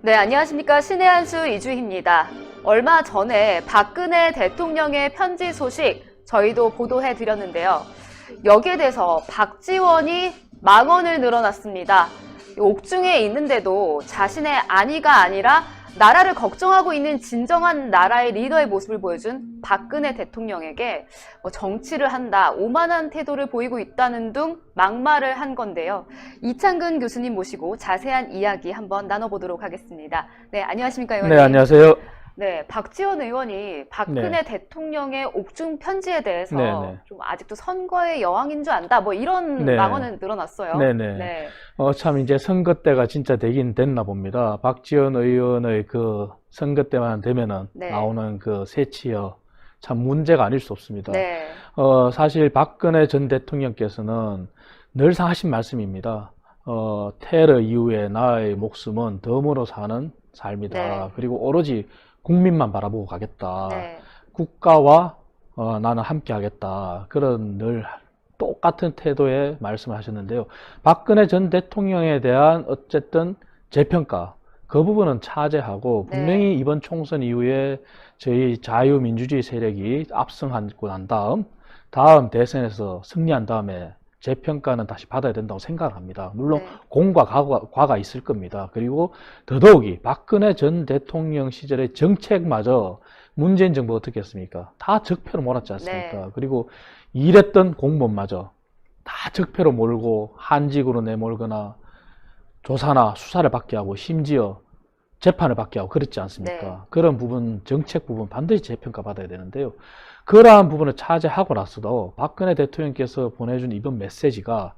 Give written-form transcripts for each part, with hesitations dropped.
네, 안녕하십니까. 신의 한수 이주희입니다. 얼마 전에 박근혜 대통령의 편지 소식 저희도 보도해 드렸는데요. 여기에 대해서 박지원이 망언을 늘어놨습니다. 옥중에 있는데도 자신의 안위가 아니라 나라를 걱정하고 있는 진정한 나라의 리더의 모습을 보여준 박근혜 대통령에게 정치를 한다, 오만한 태도를 보이고 있다는 등 막말을 한 건데요. 이창근 교수님 모시고 자세한 이야기 한번 나눠보도록 하겠습니다. 네, 안녕하십니까, 의원님. 네, 안녕하세요. 네, 박지원 의원이 박근혜 대통령의 옥중 편지에 대해서 좀 아직도 선거의 여왕인 줄 안다, 뭐 이런 망언을 늘어났어요. 네네. 참 이제 선거 때가 진짜 되긴 됐나 봅니다. 박지원 의원의 그 선거 때만 되면은 나오는 그 새치어 참 문제가 아닐 수 없습니다. 사실 박근혜 전 대통령께서는 늘상 하신 말씀입니다. 테러 이후에 나의 목숨은 덤으로 사는 삶이다. 그리고 오로지 국민만 바라보고 가겠다. 국가와 나는 함께 하겠다. 그런 늘 똑같은 태도의 말씀을 하셨는데요. 박근혜 전 대통령에 대한 어쨌든 재평가, 그 부분은 차지하고 분명히 이번 총선 이후에 저희 자유민주주의 세력이 압승하고 난 다음 대선에서 승리한 다음에 재평가는 다시 받아야 된다고 생각합니다. 물론 공과 과가 있을 겁니다. 그리고 더더욱이 박근혜 전 대통령 시절의 정책마저 문재인 정부가 어떻게 했습니까? 다 적폐로 몰았지 않습니까? 그리고 일했던 공무원마저 다 적폐로 몰고 한직으로 내몰거나 조사나 수사를 받게 하고 심지어 재판을 받게 하고 그렇지 않습니까? 그런 부분, 정책 부분 반드시 재평가 받아야 되는데요. 그러한 부분을 차지하고 나서도 박근혜 대통령께서 보내준 이번 메시지가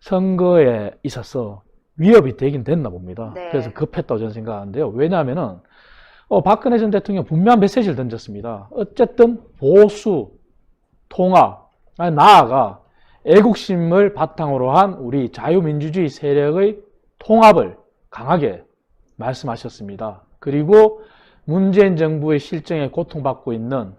선거에 있어서 위협이 되긴 됐나 봅니다. 그래서 급했다고 저는 생각하는데요. 왜냐하면은 박근혜 전 대통령 분명한 메시지를 던졌습니다. 어쨌든 보수, 통합, 나아가 애국심을 바탕으로 한 우리 자유민주주의 세력의 통합을 강하게 말씀하셨습니다. 그리고 문재인 정부의 실정에 고통받고 있는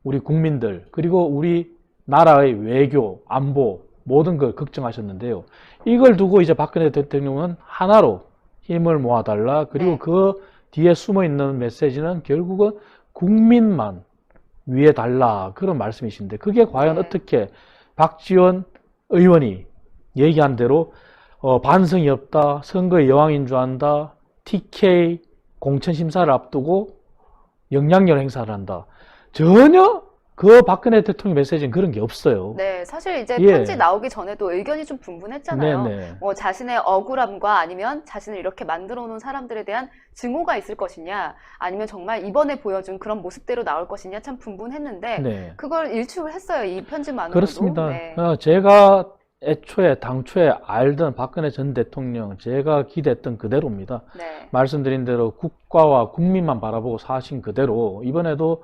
우리 국민들, 그리고 우리 나라의 외교, 안보 모든 걸 걱정하셨는데요. 이걸 두고 이제 박근혜 대통령은 하나로 힘을 모아달라. 그리고 그 뒤에 숨어있는 메시지는 결국은 국민만 위해 달라. 그런 말씀이신데 그게 과연 어떻게 박지원 의원이 얘기한 대로 반성이 없다, 선거의 여왕인 줄 안다, TK 공천심사를 앞두고 영향력 행사를 한다. 전혀 그 박근혜 대통령 메시지는 그런 게 없어요. 네, 사실 이제 편지 나오기 전에도 의견이 좀 분분했잖아요. 자신의 억울함과 아니면 자신을 이렇게 만들어 놓은 사람들에 대한 증오가 있을 것이냐, 아니면 정말 이번에 보여준 그런 모습대로 나올 것이냐 참 분분했는데 그걸 일축을 했어요, 이 편지만으로도. 그렇습니다. 제가 애초에 당초에 알던 박근혜 전 대통령, 제가 기대했던 그대로입니다. 말씀드린 대로 국가와 국민만 바라보고 사신 그대로 이번에도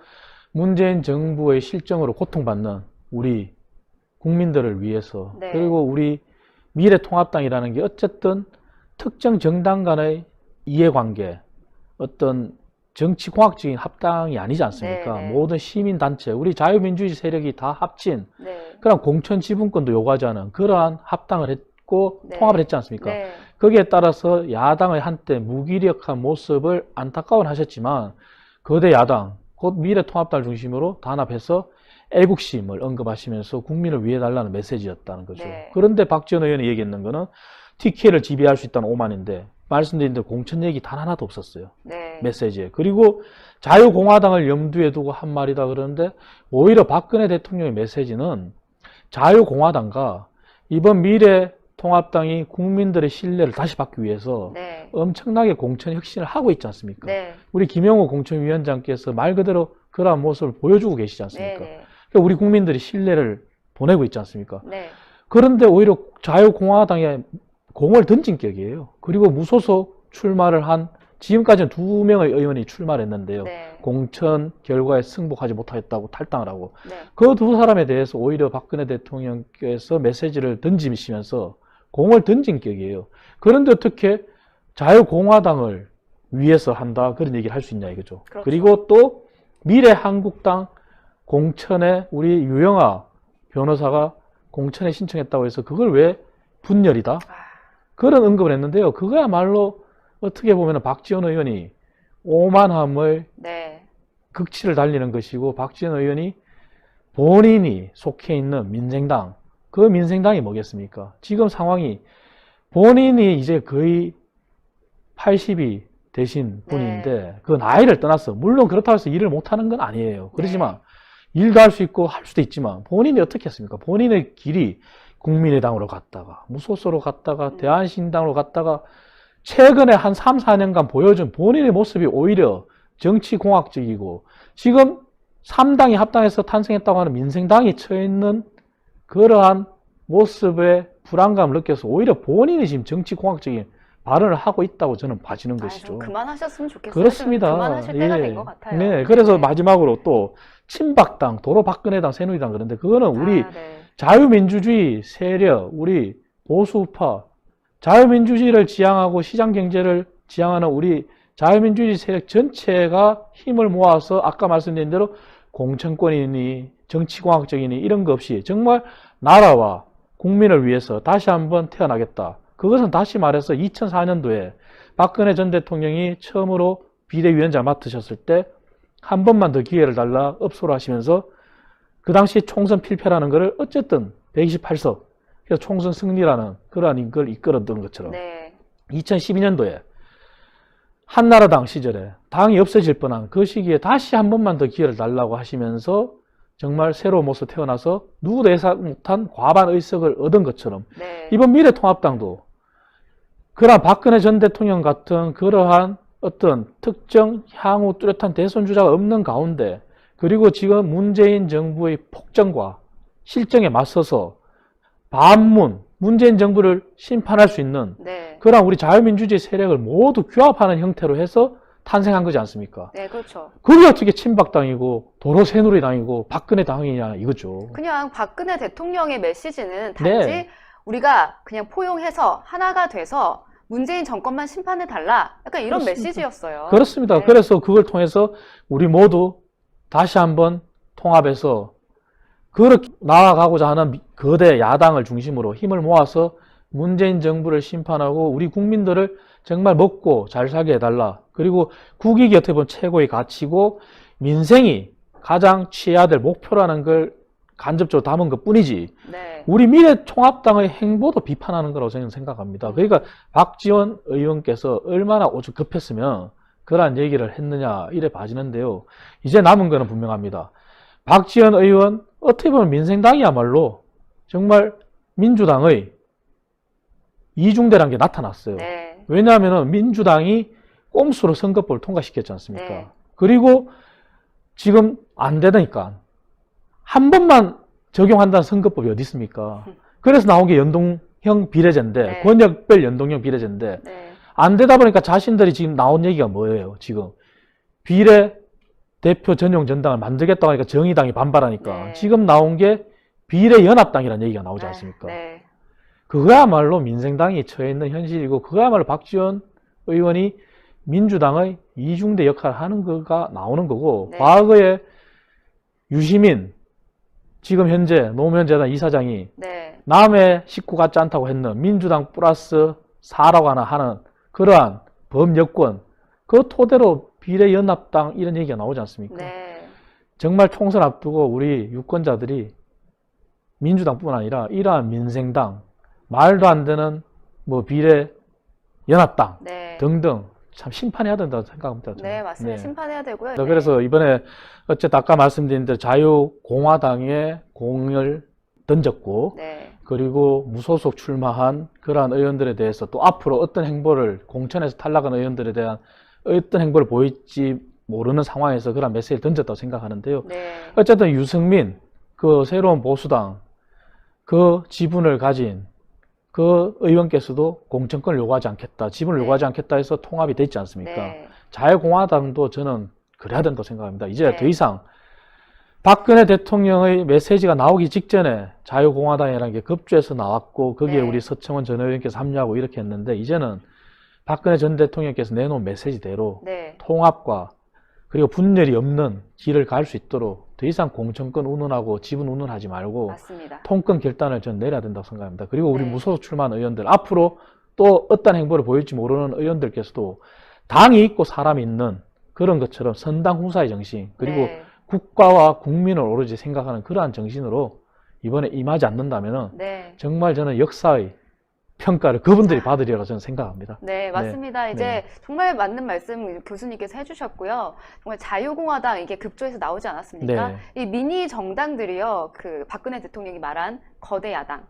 문재인 정부의 실정으로 고통받는 우리 국민들을 위해서 그리고 우리 미래통합당이라는 게 어쨌든 특정 정당 간의 이해관계, 어떤 정치공학적인 합당이 아니지 않습니까? 모든 시민단체, 우리 자유민주주의 세력이 다 합친 그런 공천지분권도 요구하지 않은 그러한 합당을 했고 통합을 했지 않습니까? 거기에 따라서 야당의 한때 무기력한 모습을 안타까워는 하셨지만 거대 야당, 곧 미래통합당을 중심으로 단합해서 애국심을 언급하시면서 국민을 위해 달라는 메시지였다는 거죠. 그런데 박지원 의원이 얘기했는 거는 TK를 지배할 수 있다는 오만인데 말씀드린 대로 공천 얘기 단 하나도 없었어요. 메시지에. 그리고 자유공화당을 염두에 두고 한 말이다 그러는데 오히려 박근혜 대통령의 메시지는 자유공화당과 이번 미래통합당이 국민들의 신뢰를 다시 받기 위해서 엄청나게 공천 혁신을 하고 있지 않습니까? 우리 김영호 공천위원장께서 말 그대로 그러한 모습을 보여주고 계시지 않습니까? 그러니까 우리 국민들이 신뢰를 보내고 있지 않습니까? 그런데 오히려 자유공화당에 공을 던진 격이에요. 그리고 무소속 출마를 한 지금까지는 2명의 의원이 출마를 했는데요. 공천 결과에 승복하지 못하겠다고 탈당을 하고 그 두 사람에 대해서 오히려 박근혜 대통령께서 메시지를 던지시면서 공을 던진 격이에요. 그런데 어떻게 자유공화당을 위해서 한다 그런 얘기를 할 수 있냐 이거죠. 그리고 또 미래한국당 공천에 우리 유영아 변호사가 공천에 신청했다고 해서 그걸 왜 분열이다? 그런 언급을 했는데요. 그거야말로 어떻게 보면 박지원 의원이 오만함을 네. 극치를 달리는 것이고, 박지원 의원이 본인이 속해 있는 민생당, 그 민생당이 뭐겠습니까? 지금 상황이 본인이 이제 거의 80이 되신 분인데 그 나이를 떠나서, 물론 그렇다고 해서 일을 못하는 건 아니에요. 그렇지만 일도 할 수 있고 할 수도 있지만 본인이 어떻게 했습니까? 본인의 길이 국민의당으로 갔다가 무소속으로 갔다가 대한신당으로 갔다가 최근에 한 3, 4년간 보여준 본인의 모습이 오히려 정치공학적이고, 지금 3당이 합당해서 탄생했다고 하는 민생당이 처해 있는 그러한 모습에 불안감을 느껴서 오히려 본인이 지금 정치공학적인 발언을 하고 있다고 저는 봐지는 것이죠. 좀 그만하셨으면 좋겠어요. 그렇습니다. 그만하실 때가 된 것 같아요. 네, 그래서 마지막으로 또 친박당, 도로박근혜당, 새누리당, 그런데 그거는 우리 자유민주주의 세력, 우리 보수파, 자유민주주의를 지향하고 시장경제를 지향하는 우리 자유민주주의 세력 전체가 힘을 모아서 아까 말씀드린 대로 공천권이니 정치공학적이니 이런 거 없이 정말 나라와 국민을 위해서 다시 한번 태어나겠다. 그것은 다시 말해서 2004년도에 박근혜 전 대통령이 처음으로 비대위원장 맡으셨을 때 한 번만 더 기회를 달라 업소를 하시면서 그 당시 총선 필패라는 것을 어쨌든 128석, 그래서 총선 승리라는 그러한 걸 이끌었던 것처럼 2012년도에 한나라당 시절에 당이 없어질 뻔한 그 시기에 다시 한 번만 더 기회를 달라고 하시면서 정말 새로운 모습 태어나서 누구도 예상 못한 과반 의석을 얻은 것처럼 이번 미래통합당도 그러한 박근혜 전 대통령 같은 그러한 어떤 특정 향후 뚜렷한 대선 주자가 없는 가운데, 그리고 지금 문재인 정부의 폭정과 실정에 맞서서 반문, 문재인 정부를 심판할 수 있는 그러한 우리 자유민주주의 세력을 모두 규합하는 형태로 해서 탄생한 거지 않습니까? 네, 그렇죠. 그게 어떻게 친박당이고 도로 새누리당이고 박근혜 당이냐 이거죠. 그냥 박근혜 대통령의 메시지는 단지 우리가 그냥 포용해서 하나가 돼서 문재인 정권만 심판해달라, 약간 이런 그렇습니다. 메시지였어요. 그렇습니다. 그래서 그걸 통해서 우리 모두 다시 한번 통합해서 그렇게 나아가고자 하는 거대 야당을 중심으로 힘을 모아서 문재인 정부를 심판하고 우리 국민들을 정말 먹고 잘 살게 해달라. 그리고 국익이 어떻게 보면 최고의 가치고 민생이 가장 취해야 될 목표라는 걸 간접적으로 담은 것 뿐이지 우리 미래통합당의 행보도 비판하는 거라고 저는 생각합니다. 그러니까 박지원 의원께서 얼마나 오죽 급했으면 그러한 얘기를 했느냐 이래 봐지는데요. 이제 남은 거는 분명합니다. 박지원 의원 어떻게 보면 민생당이야말로 정말 민주당의 이중대라는 게 나타났어요. 왜냐하면 민주당이 꼼수로 선거법을 통과시켰지 않습니까? 그리고 지금 안 되니까 한 번만 적용한다는 선거법이 어디 있습니까? 그래서 나온 게 연동형 비례제인데 권역별 연동형 비례제인데 안 되다 보니까 자신들이 지금 나온 얘기가 뭐예요? 지금 비례 대표 전용 전당을 만들겠다고 하니까 정의당이 반발하니까 지금 나온 게 비례연합당이라는 얘기가 나오지 않습니까? 그거야말로 민생당이 처해 있는 현실이고 그거야말로 박지원 의원이 민주당의 이중대 역할을 하는 거가 나오는 거고 과거에 유시민 지금 현재 노무현 재단 이사장이 남의 식구 같지 않다고 했는 민주당 플러스 4라고 하는 그러한 범여권 그 토대로 비례연합당 이런 얘기가 나오지 않습니까? 정말 총선 앞두고 우리 유권자들이 민주당뿐 아니라 이러한 민생당 말도 안 되는 뭐 비례연합당 등등 참 심판해야 된다고 생각합니다. 저는. 네, 맞습니다. 심판해야 되고요. 그래서 이번에 어쨌든 아까 말씀드린 대로 자유공화당에 공을 던졌고 그리고 무소속 출마한 그러한 의원들에 대해서 또 앞으로 어떤 행보를 공천에서 탈락한 의원들에 대한 어떤 행보를 보일지 모르는 상황에서 그런 메시지를 던졌다고 생각하는데요. 어쨌든 유승민 그 새로운 보수당 그 지분을 가진 그 의원께서도 공천권을 요구하지 않겠다, 지분을 요구하지 않겠다 해서 통합이 됐지 않습니까? 자유공화당도 저는 그래야 된다고 생각합니다. 이제 더 이상 박근혜 대통령의 메시지가 나오기 직전에 자유공화당이라는 게 급주해서 나왔고 거기에 우리 서청원 전 의원께서 합류하고 이렇게 했는데 이제는 박근혜 전 대통령께서 내놓은 메시지대로 통합과 그리고 분열이 없는 길을 갈 수 있도록 더 이상 공천권 운운하고 지분 운운하지 말고 통권 결단을 전 내려야 된다고 생각합니다. 그리고 우리 무소속 출마한 의원들 앞으로 또 어떤 행보를 보일지 모르는 의원들께서도 당이 있고 사람이 있는 그런 것처럼 선당후사의 정신, 그리고 네. 국가와 국민을 오로지 생각하는 그러한 정신으로 이번에 임하지 않는다면 네. 정말 저는 역사의 평가를 그분들이 받으리라고 저는 생각합니다. 네, 맞습니다. 네. 이제 네. 정말 맞는 말씀 교수님께서 해주셨고요. 정말 자유공화당 이게 급조해서 나오지 않았습니까? 네. 이 미니 정당들이요, 그 박근혜 대통령이 말한 거대 야당.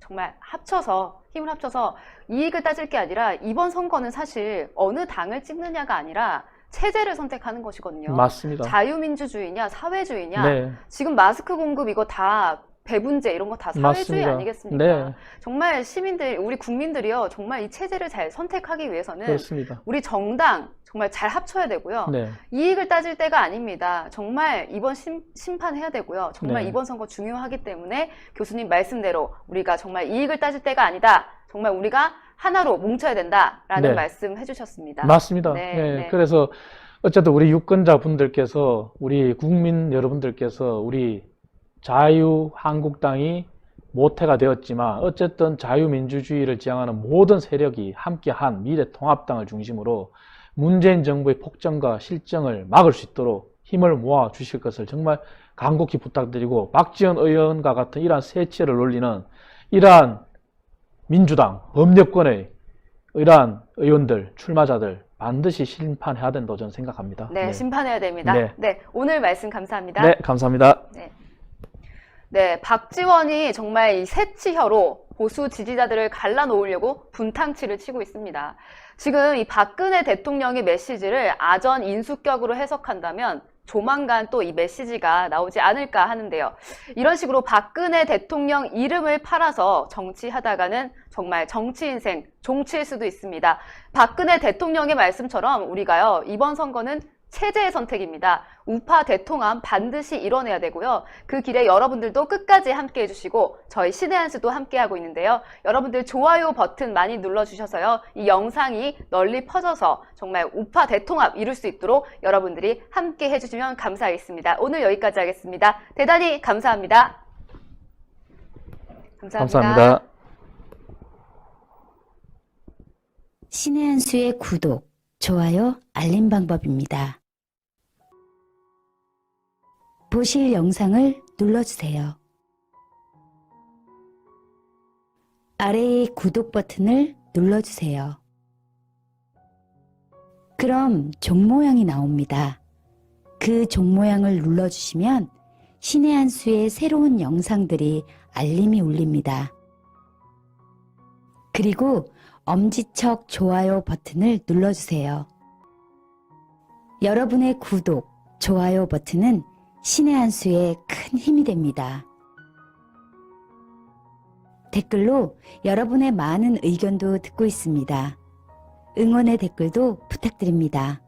정말 합쳐서, 힘을 합쳐서 이익을 따질 게 아니라 이번 선거는 사실 어느 당을 찍느냐가 아니라 체제를 선택하는 것이거든요. 맞습니다. 자유민주주의냐, 사회주의냐. 네. 지금 마스크 공급 이거 다 배분제 이런 거 다 사회주의 맞습니다. 아니겠습니까? 네. 정말 시민들, 우리 국민들이요, 정말 이 체제를 잘 선택하기 위해서는 그렇습니다. 우리 정당 정말 잘 합쳐야 되고요. 네. 이익을 따질 때가 아닙니다. 정말 이번 심판해야 되고요. 정말 네. 이번 선거 중요하기 때문에 교수님 말씀대로 우리가 정말 이익을 따질 때가 아니다. 정말 우리가 하나로 뭉쳐야 된다라는 네. 말씀 해주셨습니다. 맞습니다. 네, 네. 네. 그래서 어쨌든 우리 유권자분들께서, 우리 국민 여러분들께서 우리 자유한국당이 모태가 되었지만 어쨌든 자유민주주의를 지향하는 모든 세력이 함께한 미래통합당을 중심으로 문재인 정부의 폭정과 실정을 막을 수 있도록 힘을 모아 주실 것을 정말 간곡히 부탁드리고, 박지원 의원과 같은 이러한 세치를 놀리는 이러한 민주당, 범여권의 이러한 의원들, 출마자들 반드시 심판해야 된다고 저는 생각합니다. 네, 네. 심판해야 됩니다. 네. 네, 오늘 말씀 감사합니다. 네, 감사합니다. 네, 박지원이 정말 이 새치혀로 보수 지지자들을 갈라놓으려고 분탕치를 치고 있습니다. 지금 이 박근혜 대통령의 메시지를 아전 인수격으로 해석한다면 조만간 또 이 메시지가 나오지 않을까 하는데요. 이런 식으로 박근혜 대통령 이름을 팔아서 정치하다가는 정말 정치 인생 종칠 수도 있습니다. 박근혜 대통령의 말씀처럼 우리가요, 이번 선거는 체제의 선택입니다. 우파 대통합 반드시 이뤄내야 되고요. 그 길에 여러분들도 끝까지 함께 해주시고 저희 신의 한 수도 함께 하고 있는데요. 여러분들 좋아요 버튼 많이 눌러주셔서요. 이 영상이 널리 퍼져서 정말 우파 대통합 이룰 수 있도록 여러분들이 함께 해주시면 감사하겠습니다. 오늘 여기까지 하겠습니다. 대단히 감사합니다. 감사합니다. 신의 한 수의 구독, 좋아요, 알림 방법입니다. 보실 영상을 눌러주세요. 아래의 구독 버튼을 눌러주세요. 그럼 종 모양이 나옵니다. 그 종 모양을 눌러주시면 신의 한 수의 새로운 영상들이 알림이 울립니다. 그리고 엄지척 좋아요 버튼을 눌러주세요. 여러분의 구독, 좋아요 버튼은 신의 한 수에 큰 힘이 됩니다. 댓글로 여러분의 많은 의견도 듣고 있습니다. 응원의 댓글도 부탁드립니다.